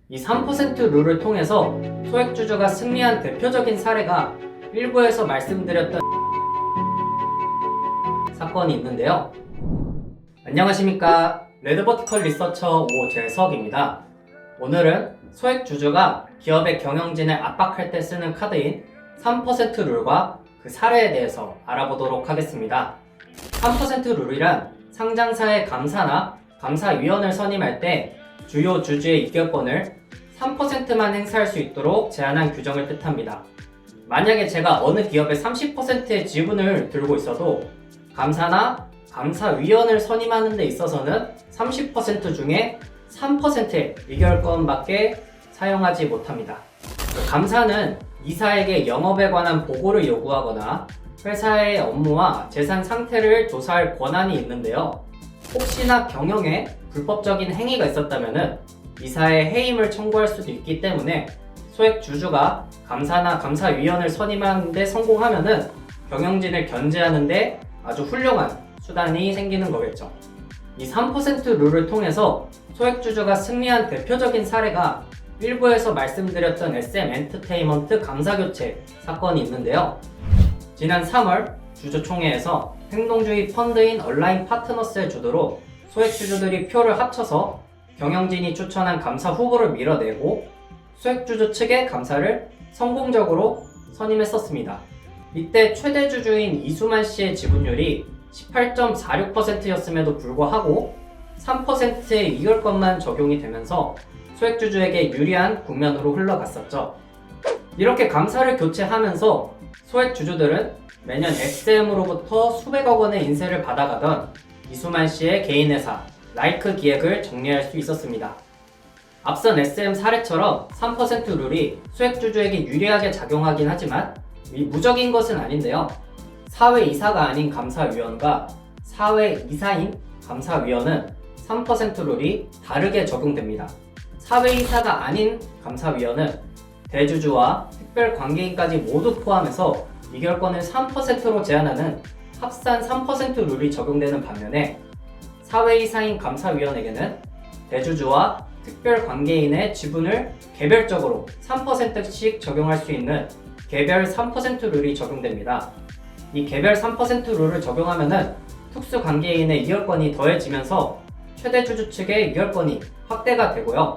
이 3% 룰을 통해서 소액주주가 승리한 대표적인 사례가 일부에서 말씀드렸던 사건이 있는데요. 안녕하십니까. 레드버티컬 리서처 오재석입니다. 오늘은 소액주주가 기업의 경영진을 압박할 때 쓰는 카드인 3% 룰과 그 사례에 대해서 알아보도록 하겠습니다. 3% 룰이란 상장사의 감사나 감사위원을 선임할 때 주요 주주의 이결권을 3%만 행사할 수 있도록 제한한 규정을 뜻합니다. 만약에 제가 어느 기업의 30%의 지분을 들고 있어도 감사나 감사위원을 선임하는 데 있어서는 30% 중에 3%의 이결권밖에 사용하지 못합니다. 감사는 이사에게 영업에 관한 보고를 요구하거나 회사의 업무와 재산 상태를 조사할 권한이 있는데요. 혹시나 경영에 불법적인 행위가 있었다면 이사의 해임을 청구할 수도 있기 때문에 소액주주가 감사나 감사위원을 선임하는 데 성공하면 경영진을 견제하는 데 아주 훌륭한 수단이 생기는 거겠죠. 이 3% 룰을 통해서 소액주주가 승리한 대표적인 사례가 일부에서 말씀드렸던 SM 엔터테인먼트 감사교체 사건이 있는데요. 지난 3월 주주총회에서 행동주의 펀드인 얼라인 파트너스의 주도로 소액주주들이 표를 합쳐서 경영진이 추천한 감사 후보를 밀어내고 소액주주 측의 감사를 성공적으로 선임했었습니다. 이때 최대 주주인 이수만 씨의 지분율이 18.46%였음에도 불구하고 3%의 이결권만 적용이 되면서 소액주주에게 유리한 국면으로 흘러갔었죠. 이렇게 감사를 교체하면서 소액주주들은 매년 SM으로부터 수백억 원의 인세를 받아가던 이수만 씨의 개인회사 라이크 기획을 정리할 수 있었습니다. 앞선 SM 사례처럼 3% 룰이 소액주주에게 유리하게 작용하긴 하지만 무적인 것은 아닌데요. 사회이사가 아닌 감사위원과 사회이사인 감사위원은 3% 룰이 다르게 적용됩니다. 사회이사가 아닌 감사위원은 대주주와 특별관계인까지 모두 포함해서 이결권을 3%로 제한하는 합산 3% 룰이 적용되는 반면에 사회이사인 감사위원에게는 대주주와 특별관계인의 지분을 개별적으로 3%씩 적용할 수 있는 개별 3% 룰이 적용됩니다. 이 개별 3% 룰을 적용하면 특수관계인의 이결권이 더해지면서 최대주주 측의 이결권이 확대가 되고요.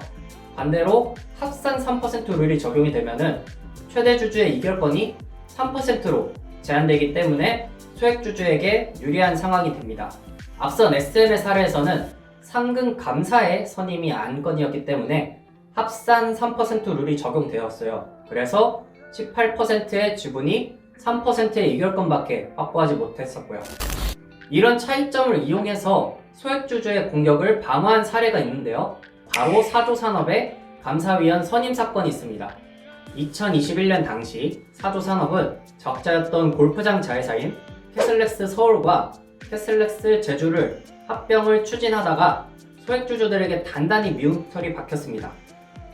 반대로 합산 3% 룰이 적용이 되면 최대주주의 이결권이 3%로 제한되기 때문에 소액주주에게 유리한 상황이 됩니다. 앞선 SM의 사례에서는 상근 감사의 선임이 안건이었기 때문에 합산 3% 룰이 적용되었어요. 그래서 18%의 지분이 3%의 이결권밖에 확보하지 못했었고요. 이런 차이점을 이용해서 소액주주의 공격을 방어한 사례가 있는데요. 바로 사조산업의 감사위원 선임 사건이 있습니다. 2021년 당시 사조산업은 적자였던 골프장 자회사인 캐슬렉스 서울과 캐슬렉스 제주를 합병을 추진하다가 소액주주들에게 단단히 미움털이 박혔습니다.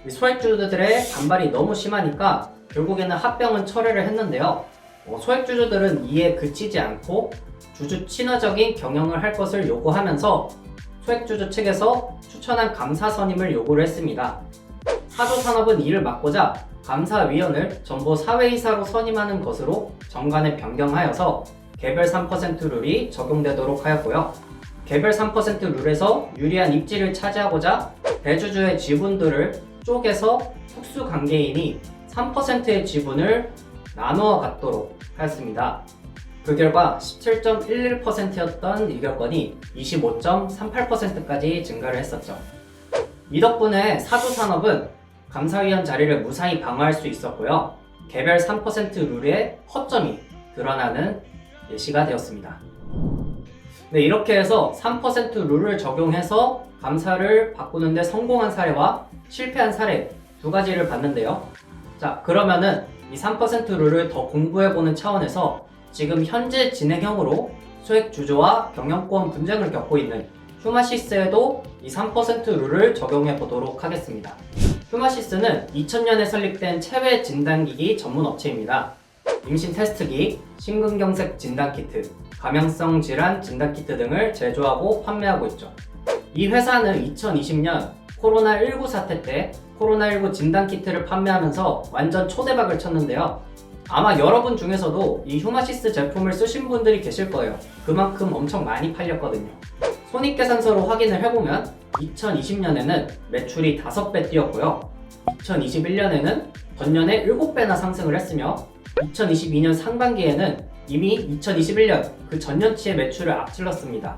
소액주주들의 반발이 너무 심하니까 결국에는 합병은 철회를 했는데요. 소액주주들은 이에 그치지 않고 주주 친화적인 경영을 할 것을 요구하면서 소액주주 측에서 추천한 감사 선임을 요구를 했습니다. 사조산업은 이를 막고자 감사위원을 전부 사회이사로 선임하는 것으로 정관을 변경하여서 개별 3% 룰이 적용되도록 하였고요. 개별 3% 룰에서 유리한 입지를 차지하고자 대주주의 지분들을 쪼개서 특수관계인이 3%의 지분을 나누어 갖도록 하였습니다. 그 결과 17.11%였던 이결권이 25.38%까지 증가를 했었죠. 이 덕분에 사조산업은 감사위원 자리를 무사히 방어할 수 있었고요. 개별 3% 룰의 허점이 드러나는 예시가 되었습니다. 네, 이렇게 해서 3% 룰을 적용해서 감사를 바꾸는데 성공한 사례와 실패한 사례 두 가지를 봤는데요. 자, 그러면은 이 3% 룰을 더 공부해보는 차원에서 지금 현재 진행형으로 소액주주와 경영권 분쟁을 겪고 있는 휴마시스에도 이 3% 룰을 적용해 보도록 하겠습니다. 휴마시스는 2000년에 설립된 체외 진단기기 전문 업체입니다. 임신 테스트기, 심근경색 진단키트, 감염성 질환 진단키트 등을 제조하고 판매하고 있죠. 이 회사는 2020년 코로나19 사태 때 코로나19 진단키트를 판매하면서 완전 초대박을 쳤는데요. 아마 여러분 중에서도 이 휴마시스 제품을 쓰신 분들이 계실 거예요. 그만큼 엄청 많이 팔렸거든요. 손익계산서로 확인을 해보면 2020년에는 매출이 5배 뛰었고요. 2021년에는 전년에 7배나 상승을 했으며 2022년 상반기에는 이미 2021년 그 전년치의 매출을 앞질렀습니다.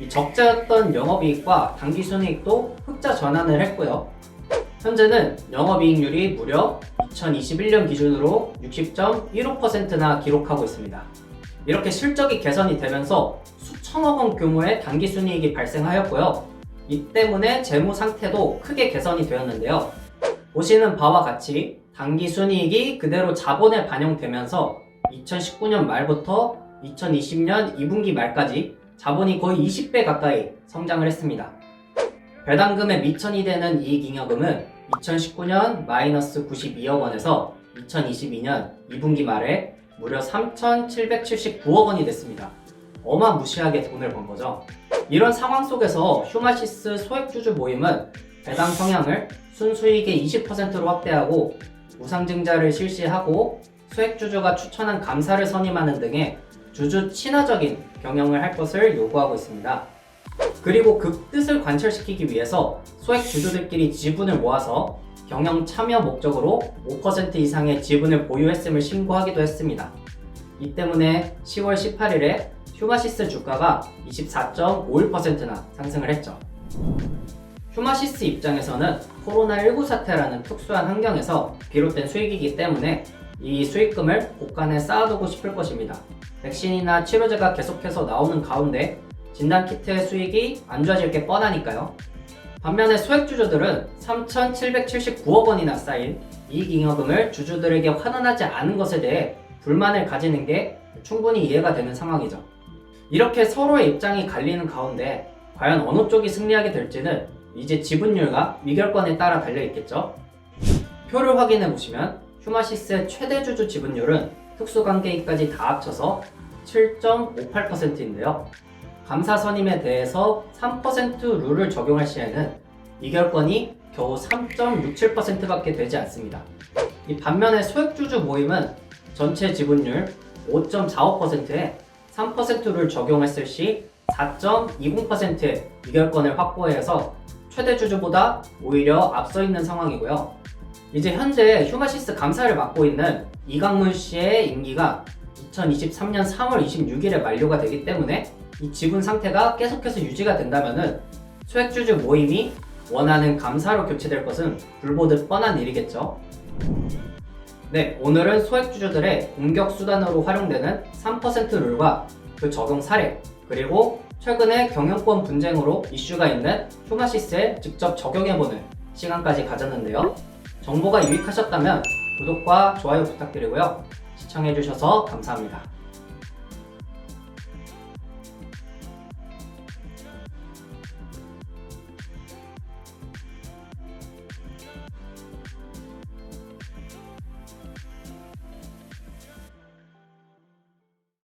이 적자였던 영업이익과 당기순이익도 흑자 전환을 했고요. 현재는 영업이익률이 무려 2021년 기준으로 60.15%나 기록하고 있습니다. 이렇게 실적이 개선이 되면서 수천억 원 규모의 당기순이익이 발생하였고요. 이 때문에 재무 상태도 크게 개선이 되었는데요. 보시는 바와 같이 당기순이익이 그대로 자본에 반영되면서 2019년 말부터 2020년 2분기 말까지 자본이 거의 20배 가까이 성장을 했습니다. 배당금의 미천이 되는 이익잉여금은 2019년 마이너스 92억 원에서 2022년 2분기 말에 무려 3,779억 원이 됐습니다. 어마무시하게 돈을 번 거죠. 이런 상황 속에서 휴마시스 소액주주 모임은 배당 성향을 순수익의 20%로 확대하고 우상증자를 실시하고 소액주주가 추천한 감사를 선임하는 등의 주주 친화적인 경영을 할 것을 요구하고 있습니다. 그리고 그 뜻을 관철시키기 위해서 소액주주들끼리 지분을 모아서 경영 참여 목적으로 5% 이상의 지분을 보유했음을 신고하기도 했습니다. 이 때문에 10월 18일에 휴마시스 주가가 24.51%나 상승을 했죠. 휴마시스 입장에서는 코로나19 사태라는 특수한 환경에서 비롯된 수익이기 때문에 이 수익금을 곳간에 쌓아두고 싶을 것입니다. 백신이나 치료제가 계속해서 나오는 가운데 진단키트의 수익이 안 좋아질 게 뻔하니까요. 반면에 소액주주들은 3,779억 원이나 쌓인 이익잉여금을 주주들에게 환원하지 않은 것에 대해 불만을 가지는 게 충분히 이해가 되는 상황이죠. 이렇게 서로의 입장이 갈리는 가운데 과연 어느 쪽이 승리하게 될지는 이제 지분율과 미결권에 따라 달려있겠죠. 표를 확인해 보시면 휴마시스의 최대 주주 지분율은 특수관계인까지 다 합쳐서 7.58%인데요. 감사 선임에 대해서 3% 룰을 적용할 시에는 미결권이 겨우 3.67%밖에 되지 않습니다. 이 반면에 소액주주 모임은 전체 지분율 5.45%에 3%를 적용했을 시 4.20%의 미결권을 확보해서 최대 주주보다 오히려 앞서 있는 상황이고요. 이제 현재 휴마시스 감사를 맡고 있는 이강문 씨의 임기가 2023년 3월 26일에 만료가 되기 때문에 이 지분 상태가 계속해서 유지가 된다면 소액주주 모임이 원하는 감사로 교체될 것은 불보듯 뻔한 일이겠죠. 네, 오늘은 소액주주들의 공격 수단으로 활용되는 3% 룰과 그 적용 사례, 그리고 최근에 경영권 분쟁으로 이슈가 있는 휴마시스에 직접 적용해보는 시간까지 가졌는데요. 정보가 유익하셨다면 구독과 좋아요 부탁드리고요. 시청해주셔서 감사합니다.